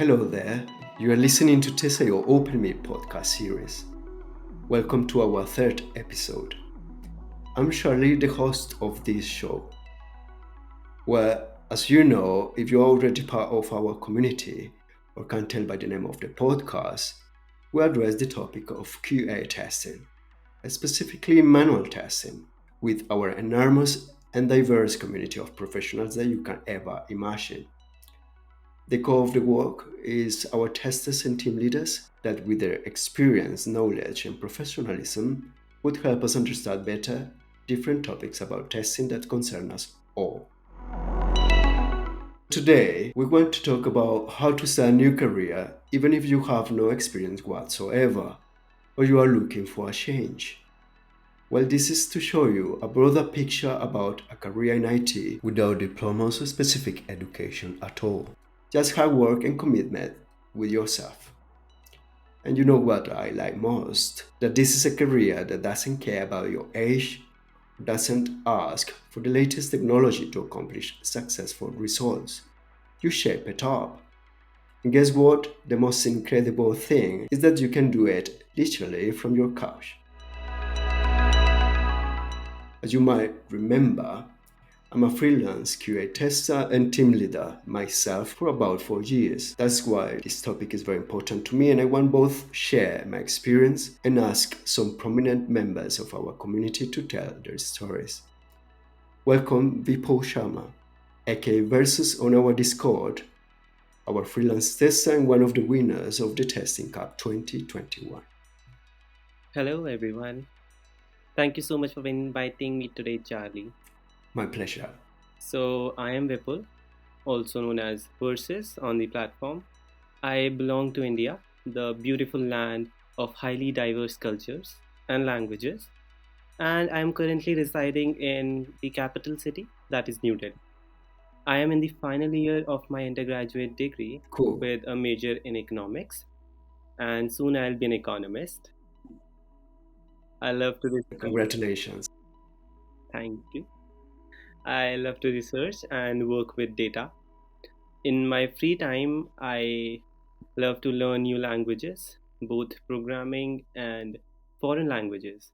Hello there, you are listening to Tesayo Open Meet podcast series. Welcome to our third episode. I'm Charlie, the host of this show. Well, as you know, if you're already part of our community, or can tell by the name of the podcast, we address the topic of QA testing, specifically manual testing, with our enormous and diverse community of professionals that you can ever imagine. The core of the work is our testers and team leaders that, with their experience, knowledge, and professionalism, would help us understand better different topics about testing that concern us all. Today, we want to talk about how to start a new career even if you have no experience whatsoever or you are looking for a change. Well, this is to show you a broader picture about a career in IT without diplomas or specific education at all. Just hard work and commitment with yourself. And you know what I like most? That this is a career that doesn't care about your age, doesn't ask for the latest technology to accomplish successful results. You shape it up. And guess what? The most incredible thing is that you can do it literally from your couch. As you might remember, I'm a freelance QA tester and team leader myself for about 4 years. That's why this topic is very important to me, and I want both share my experience and ask some prominent members of our community to tell their stories. Welcome Vipul Sharma, a.k.a. Versus on our Discord, our freelance tester and one of the winners of the Testing Cup 2021. Hello, everyone. Thank you so much for inviting me today, Charlie. My pleasure. So, I am Vipul, also known as Versus on the platform. I belong to India, the beautiful land of highly diverse cultures and languages, and I am currently residing in the capital city, that is New Delhi. I am in the final year of my undergraduate degree Cool. with a major in economics, and soon I'll be an economist. I love to research. Congratulations. Thank you. I love to research and work with data. In my free time, I love to learn new languages, both programming and foreign languages.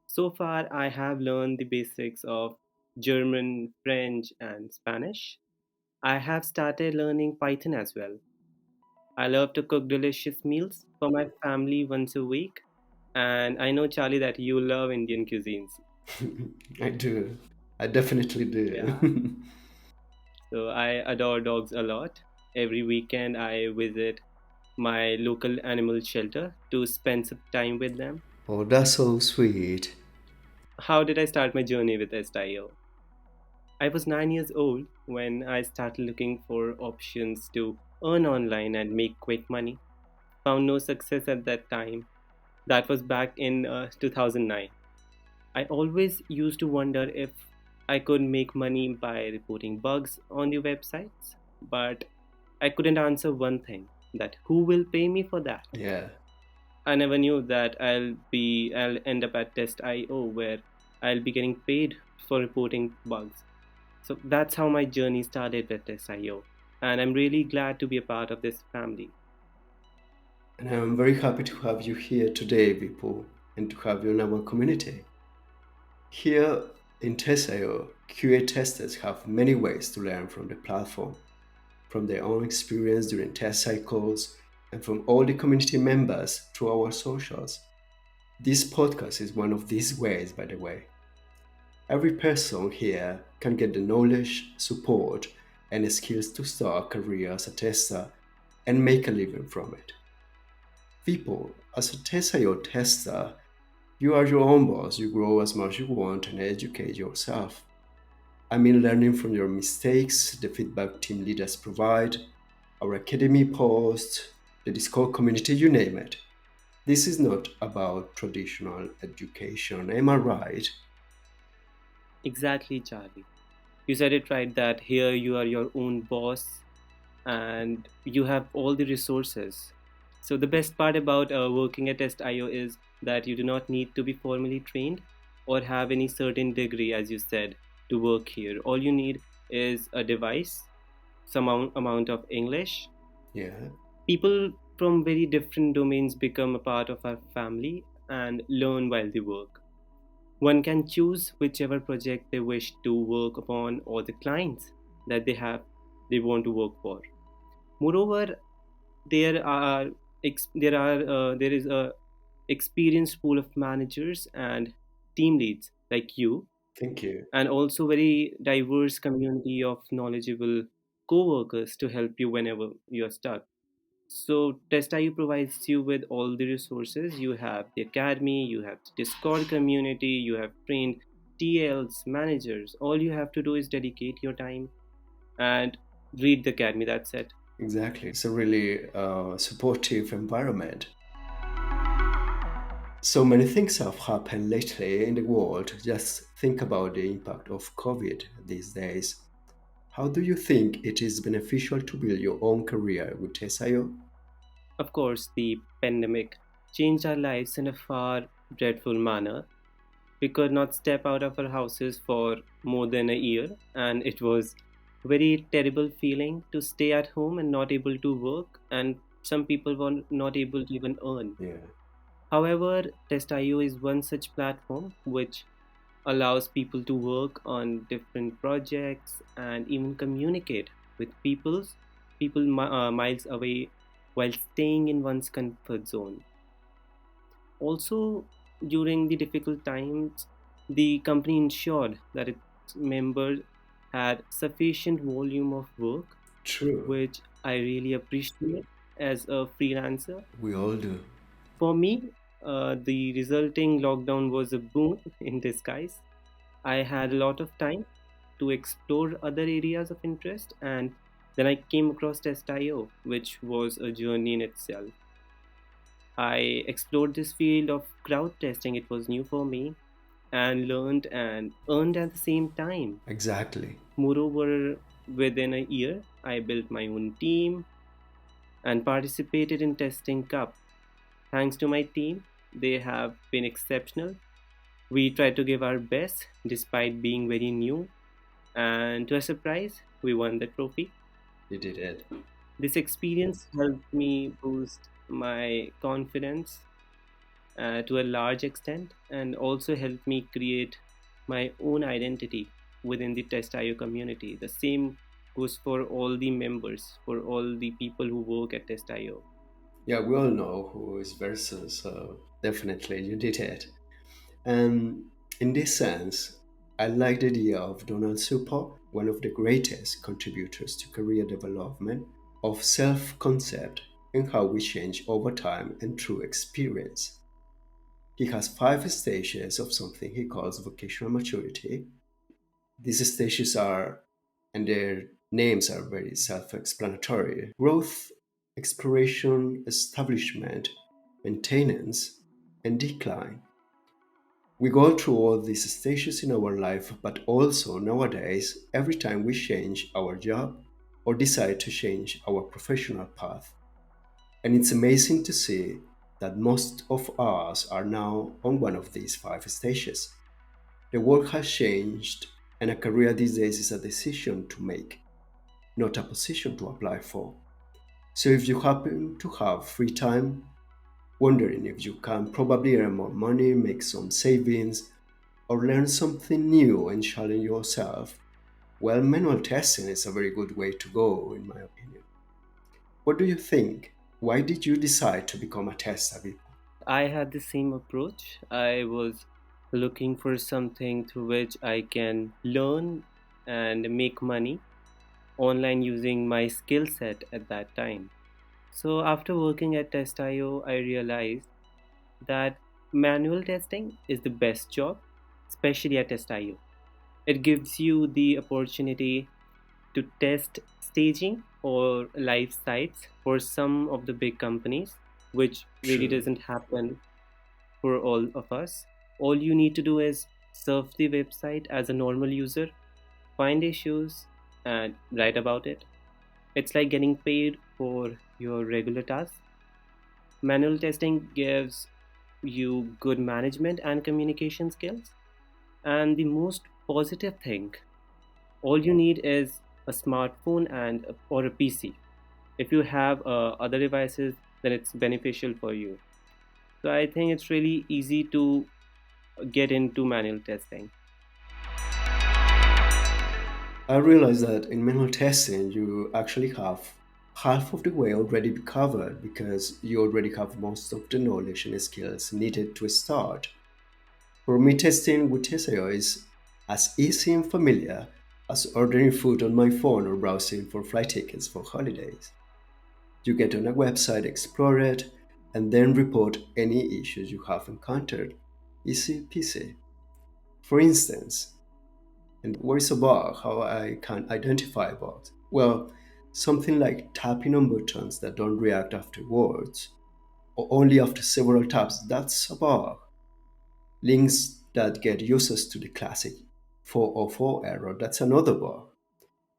So far, I have learned the basics of German, French, and Spanish. I have started learning Python as well. I love to cook delicious meals for my family once a week. And I know, Charlie, that you love Indian cuisines. I do. I definitely Yeah. do. So I adore dogs a lot. Every weekend, I visit my local animal shelter to spend some time with them. Oh, that's so sweet. How did I start my journey with SIO? I was 9 years old when I started looking for options to earn online and make quick money. Found no success at that time. That was back in 2009. I always used to wonder if I could make money by reporting bugs on the websites, but I couldn't answer one thing, that who will pay me for that? Yeah. I never knew that I'll end up at Test.io where I'll be getting paid for reporting bugs. So that's how my journey started with Test.io, and I'm really glad to be a part of this family. And I'm very happy to have you here today, Vipul, and to have you in our community. Here in Tesao, QA testers have many ways to learn from the platform, from their own experience during test cycles, and from all the community members through our socials. This podcast is one of these ways, by the way. Every person here can get the knowledge, support, and the skills to start a career as a tester and make a living from it. People, as a Tesao tester, you are your own boss, you grow as much as you want and educate yourself. I mean, learning from your mistakes, the feedback team leaders provide, our academy posts, the Discord community, you name it. This is not about traditional education, am I right? Exactly, Charlie. You said it right that here you are your own boss and you have all the resources. So the best part about working at Test.io is that you do not need to be formally trained or have any certain degree, as you said, to work here. All you need is a device, some amount of English, Yeah. People from very different domains become a part of our family and learn while they work. One can choose whichever project they wish to work upon or the clients that they want to work for. Moreover, there is a experienced pool of managers and team leads like you, Thank you. and also very diverse community of knowledgeable co-workers to help you whenever you're stuck. So TestIU provides you with all the resources. You have the academy, you have the Discord community, you have trained TLs, managers. All you have to do is dedicate your time and read the academy. That's it. Exactly. It's a really supportive environment. So many things have happened lately in the world. Just think about the impact of COVID these days. How do you think it is beneficial to build your own career with SIO? Of course, the pandemic changed our lives in a far dreadful manner. We could not step out of our houses for more than a year, and it was very terrible feeling to stay at home and not able to work, and some people were not able to even earn. Yeah, However, test.io is one such platform which allows people to work on different projects and even communicate with people miles away while staying in one's comfort zone. Also, during the difficult times, the company ensured that its members had sufficient volume of work, true. which I really appreciate as a freelancer. We all do. For me, the resulting lockdown was a boon in disguise. I had a lot of time to explore other areas of interest, and then I came across Test.io, which was a journey in itself. I explored this field of crowd testing, it was new for me, and learned and earned at the same time. Exactly. Moreover, within a year, I built my own team and participated in Testing Cup. Thanks to my team, they have been exceptional. We tried to give our best despite being very new, and to a surprise, we won the trophy. You did it. This experience helped me boost my confidence to a large extent and also helped me create my own identity within the test.io community. The same goes for all the members, for all the people who work at test.io. Yeah, we all know who is versus, so definitely you did it. And in this sense, I like the idea of Donald Super, one of the greatest contributors to career development, of self concept and how we change over time and through experience. He has five stages of something he calls vocational maturity. These stages are, and their names are very self explanatory: growth, exploration, establishment, maintenance, and decline. We go through all these stages in our life, but also nowadays, every time we change our job or decide to change our professional path. And it's amazing to see that most of us are now on one of these five stages. The world has changed, and a career these days is a decision to make, not a position to apply for. So if you happen to have free time, wondering if you can probably earn more money, make some savings, or learn something new and challenge yourself, well, manual testing is a very good way to go, in my opinion. What do you think? Why did you decide to become a tester, Vipul? I had the same approach. I was looking for something through which I can learn and make money online using my skill set at that time. So after working at Test.io, I realized that manual testing is the best job, especially at Test.io. It gives you the opportunity to test staging or live sites for some of the big companies, which really True. doesn't happen for all of us. All you need to do is surf the website as a normal user, find issues, and write about it. It's like getting paid for your regular tasks. Manual testing gives you good management and communication skills. And the most positive thing, all you need is a smartphone or a PC. If you have other devices, then it's beneficial for you. So I think it's really easy to get into manual testing. I realized that in manual testing, you actually have half of the way already covered because you already have most of the knowledge and skills needed to start. For me, testing with Teseo is as easy and familiar as ordering food on my phone or browsing for flight tickets for holidays. You get on a website, explore it, and then report any issues you have encountered. Easy peasy. For instance, and what is a bug? How I can identify bugs? Well, something like tapping on buttons that don't react afterwards, or only after several taps, that's a bug. Links that get users to the classic 404 error, that's another bug.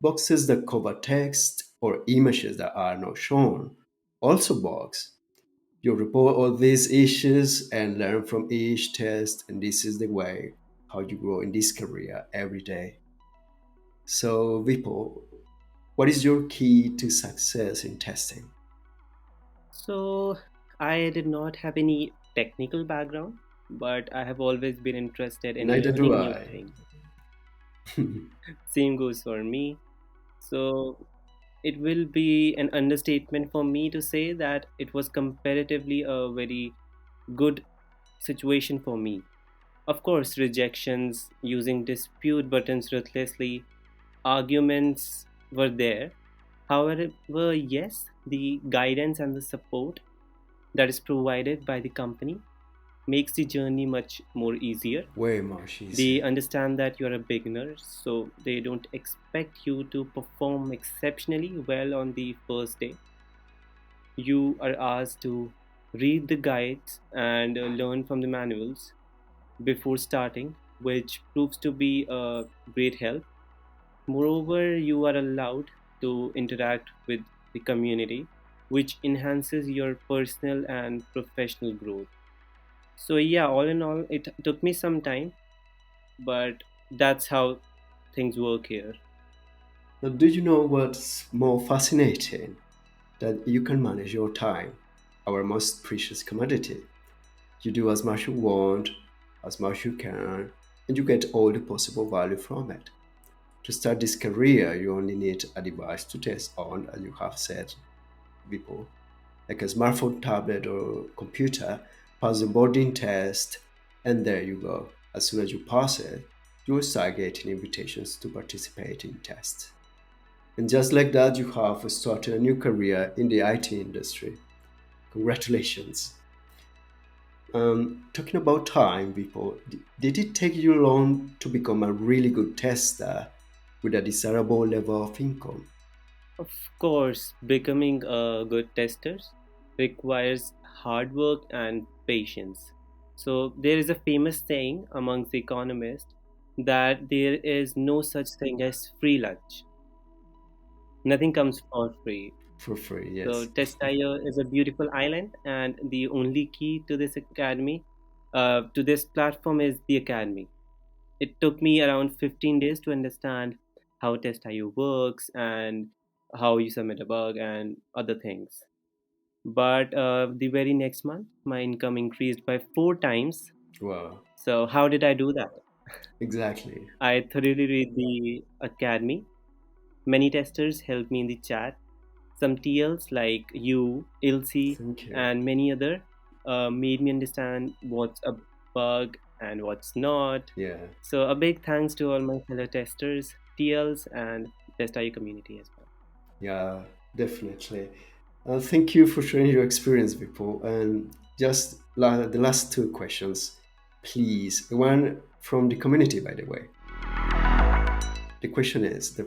Boxes that cover text or images that are not shown, also bugs. You report all these issues and learn from each test, and this is the way how you grow in this career every day. So, Vipul, what is your key to success in testing? So I did not have any technical background, but I have always been interested in Neither do learning new I. things. Same goes for me. So it will be an understatement for me to say that it was comparatively a very good situation for me. Of course, rejections, using dispute buttons ruthlessly, arguments were there. However, yes, the guidance and the support that is provided by the company makes the journey much more easier. Way much easier. They understand that you're a beginner, so they don't expect you to perform exceptionally well on the first day. You are asked to read the guides and learn from the manuals before starting, which proves to be a great help. Moreover, you are allowed to interact with the community, which enhances your personal and professional growth. So, yeah, all in all, it took me some time, but that's how things work here. Now, do you know what's more fascinating? That you can manage your time, our most precious commodity. You do as much you want, as much you can, and you get all the possible value from it. To start this career, you only need a device to test on, as you have said before, like a smartphone, tablet, or computer. Pass the boarding test, and there you go. As soon as you pass it, you will start getting invitations to participate in tests. And just like that, you have started a new career in the IT industry. Congratulations. Talking about time, people, did it take you long to become a really good tester with a desirable level of income? Of course, becoming a good tester requires hard work and patience. So, there is a famous saying amongst the economists that there is no such thing as free lunch. Nothing comes for free. For free, So, yes. Testire is a beautiful island, and the only key to this academy, to this platform, is the academy. It took me around 15 days to understand how Test.io works and how you submit a bug and other things. But the very next month, my income increased by 4 times. Wow, So, how did I do that? exactly. I thoroughly read the academy. Many testers helped me in the chat. Some TLs like you, Ilse, Thank you. and many other made me understand what's a bug and what's not. Yeah, So a big thanks to all my fellow testers, TLs, and Test.io community as well. yeah, definitely. Thank you for sharing your experience, people. And just the last two questions, please. One from the community, by the way. The question is,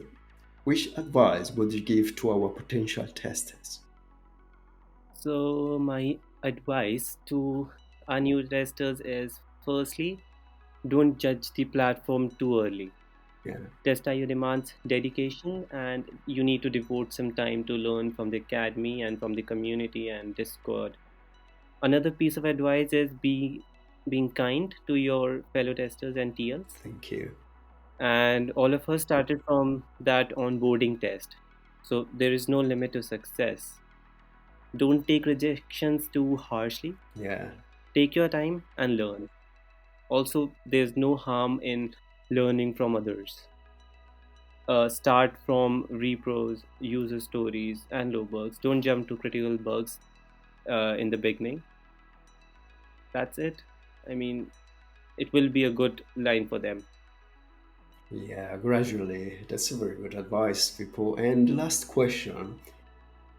which advice would you give to our potential testers? So my advice to our new testers is firstly, don't judge the platform too early. Yeah, Test.io demands dedication, and you need to devote some time to learn from the academy and from the community and Discord. Another piece of advice is being kind to your fellow testers and TLs. thank you. And all of us started from that onboarding test. So there is no limit to success. Don't take rejections too harshly. Yeah. Take your time and learn. Also, there's no harm in learning from others. Start from repros, user stories, and low bugs. Don't jump to critical bugs in the beginning. That's it. I mean, it will be a good line for them. Yeah, gradually. That's a very good advice, people. And the last question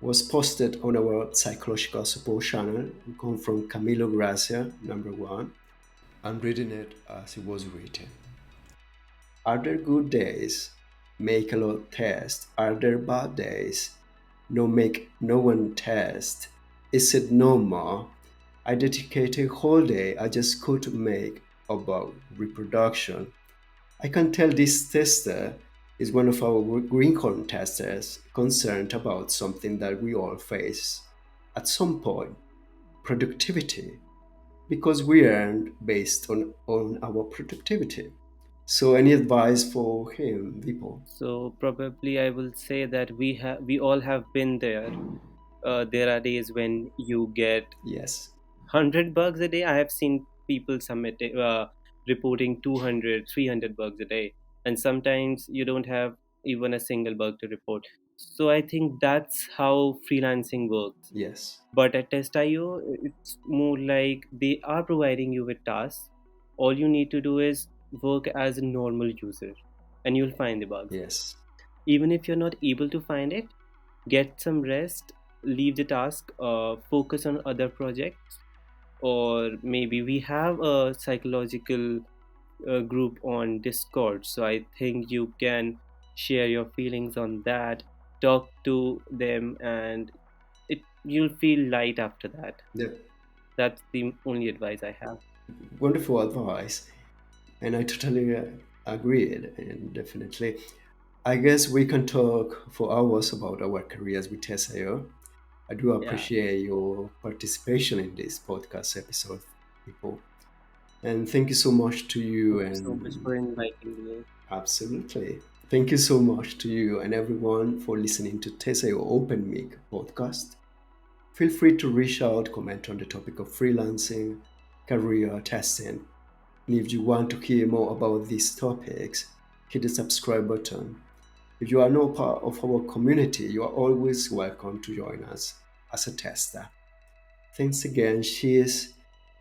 was posted on our psychological support channel. It come from Camilo Gracia, number one. I'm reading it as it was written. Are there good days? Make a lot test. Are there bad days? No make no one test. Is it normal? I dedicate a whole day I just could make about reproduction. I can tell this tester is one of our green corn testers concerned about something that we all face at some point, productivity, because we earn based on our productivity. So any advice for him, Vipul? So probably I will say that we all have been there. There are days when you get Yes, 100 bugs a day. I have seen people reporting 200, 300 bugs a day, and sometimes you don't have even a single bug to report. So I think that's how freelancing works. yes, But at Test.io, it's more like they are providing you with tasks. All you need to do is work as a normal user, and you'll find the bugs. yes, Even if you're not able to find it, get some rest, leave the task, focus on other projects, or maybe we have a psychological group on Discord. So I think you can share your feelings on that, talk to them, and you'll feel light after that. yeah, That's the only advice I have. wonderful advice, and I totally agreed, and definitely. I guess we can talk for hours about our careers with SIO. I do Yeah. appreciate your participation in this podcast episode, people. And thank you so much to you. Thank you so much And for inviting me. absolutely. Thank you so much to you and everyone for listening to Teseo Open Mic podcast. Feel free to reach out, comment on the topic of freelancing, career testing. And if you want to hear more about these topics, hit the subscribe button. If you are not part of our community, you are always welcome to join us as a tester. Thanks again. Cheers.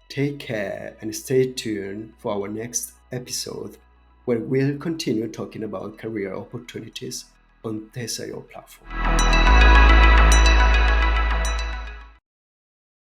Take care and stay tuned for our next episode where we'll continue talking about career opportunities on Teseo platform.